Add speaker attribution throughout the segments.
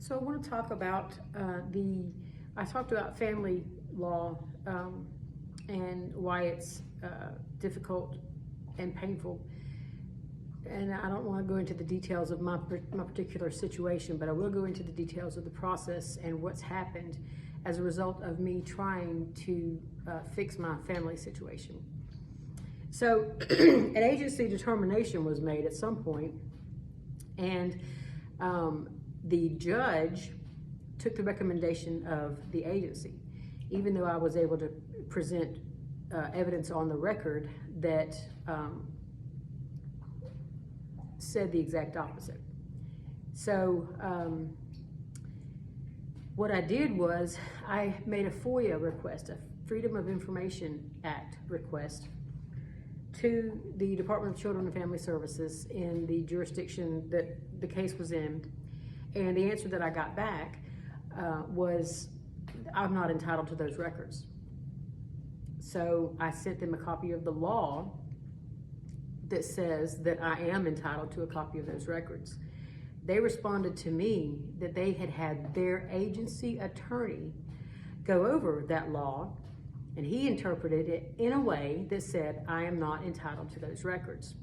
Speaker 1: So I want to talk about I talked about family law and why it's difficult and painful. And I don't want to go into the details of my particular situation, but I will go into the details of the process and what's happened as a result of me trying to fix my family situation. So an agency determination was made at some point, and the judge took the recommendation of the agency, even though I was able to present evidence on the record that said the exact opposite. So what I did was I made a FOIA request, a Freedom of Information Act request, to the Department of Children and Family Services in the jurisdiction that the case was in. And the answer that I got back was, I'm not entitled to those records. So I sent them a copy of the law that says that I am entitled to a copy of those records. They responded to me that they had had their agency attorney go over that law, and he interpreted it in a way that said I am not entitled to those records.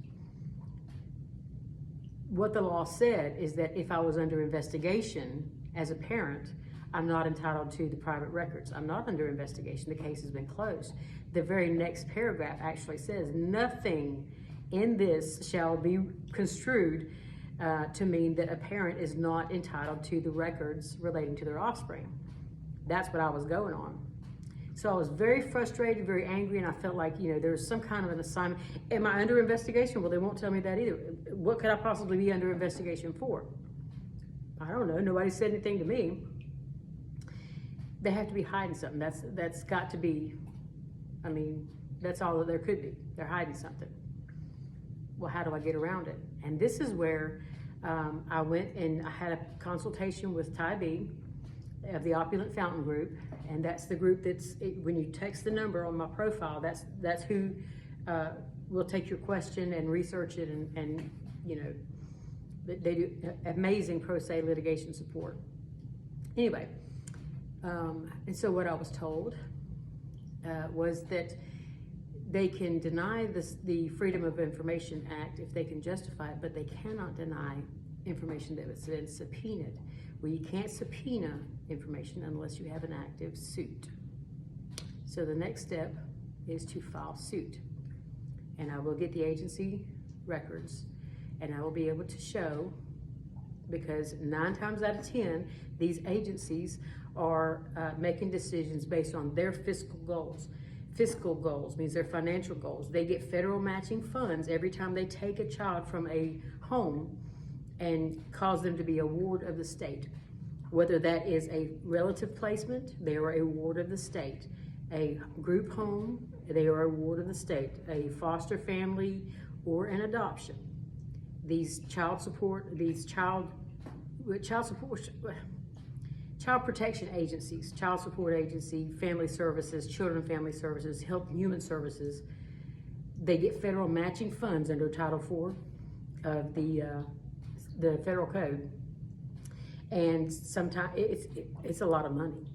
Speaker 1: What the law said is that if I was under investigation as a parent, I'm not entitled to the private records. I'm not under investigation. The case has been closed. The very next paragraph actually says, nothing in this shall be construed to mean that a parent is not entitled to the records relating to their offspring. That's what I was going on. So I was very frustrated, very angry, and I felt like, there's some kind of an assignment. Am I under investigation? Well, they won't tell me that either. What could I possibly be under investigation for? I don't know. Nobody said anything to me. They have to be hiding something. That's got to be, that's all that there could be. They're hiding something. Well, how do I get around it? And this is where I went and I had a consultation with Ty B of the Opulent Fountain Group, and that's the group when you text the number on my profile, that's who will take your question and research it, and they do amazing pro se litigation support. Anyway, and so what I was told was that they can deny the Freedom of Information Act if they can justify it, but they cannot deny information that has been subpoenaed. Well, you can't subpoena information unless you have an active suit. So the next step is to file suit. And I will get the agency records, and I will be able to show, because 9 times out of 10, these agencies are making decisions based on their fiscal goals. Fiscal goals means their financial goals. They get federal matching funds every time they take a child from a home and cause them to be a ward of the state. Whether that is a relative placement, they are a ward of the state. A group home, they are a ward of the state. A foster family or an adoption. These child protection agencies, child support agency, family services, children and family services, health and human services, they get federal matching funds under Title IV of the federal code. And sometimes it's a lot of money,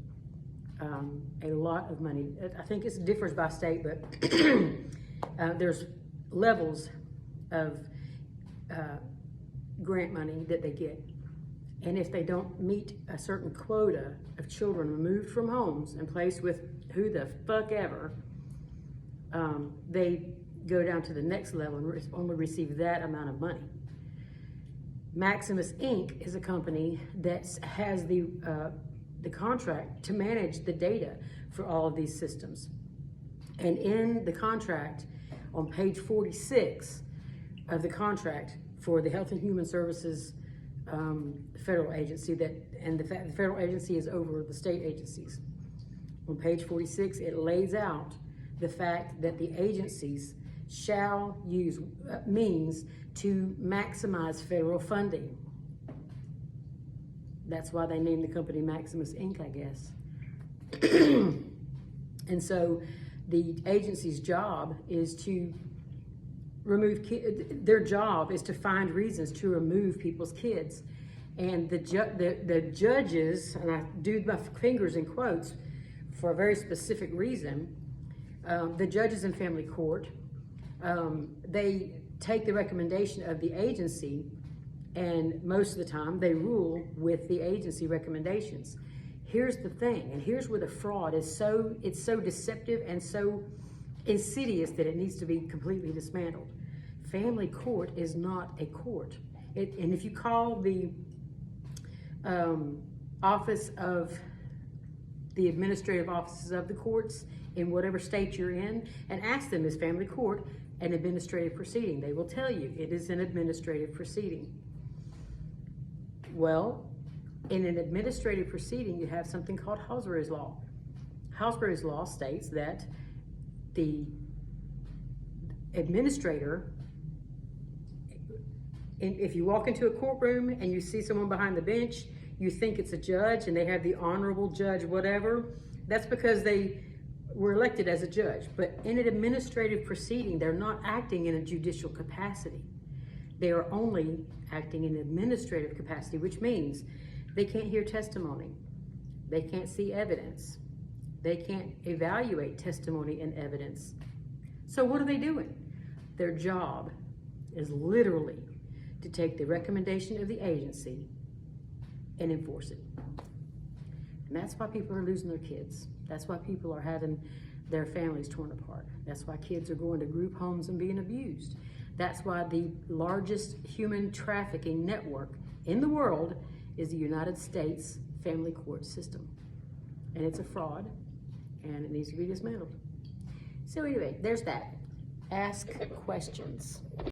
Speaker 1: a lot of money. I think it differs by state, but there's levels of grant money that they get. And if they don't meet a certain quota of children removed from homes and placed with who the fuck ever, they go down to the next level and only receive that amount of money. Maximus Inc. is a company that has the contract to manage the data for all of these systems. And in the contract, on page 46 of the contract for the Health and Human Services federal agency, the federal agency is over the state agencies. On page 46, it lays out the fact that the agencies shall use means to maximize federal funding. That's why they named the company Maximus Inc., I guess. And so the agency's job is to remove their job is to find reasons to remove people's kids. And the judges, and I do my fingers in quotes for a very specific reason, the judges in family court, they take the recommendation of the agency, and most of the time they rule with the agency recommendations. Here's the thing, and here's where the fraud is it's so deceptive and so insidious that it needs to be completely dismantled. Family court is not a court. And if you call the office of the administrative offices of the courts in whatever state you're in and ask them, is family court an administrative proceeding? They will tell you it is an administrative proceeding. Well, in an administrative proceeding, you have something called Hausberry's Law. Hausberry's Law states that the administrator, if you walk into a courtroom and you see someone behind the bench, you think it's a judge and they have the honorable judge whatever, that's because they were elected as a judge. But in an administrative proceeding, they're not acting in a judicial capacity. They are only acting in administrative capacity, which means they can't hear testimony. They can't see evidence. They can't evaluate testimony and evidence. So what are they doing? Their job is literally to take the recommendation of the agency and enforce it. And that's why people are losing their kids. That's why people are having their families torn apart. That's why kids are going to group homes and being abused. That's why the largest human trafficking network in the world is the United States family court system. And it's a fraud, and it needs to be dismantled. So anyway, there's that. Ask questions.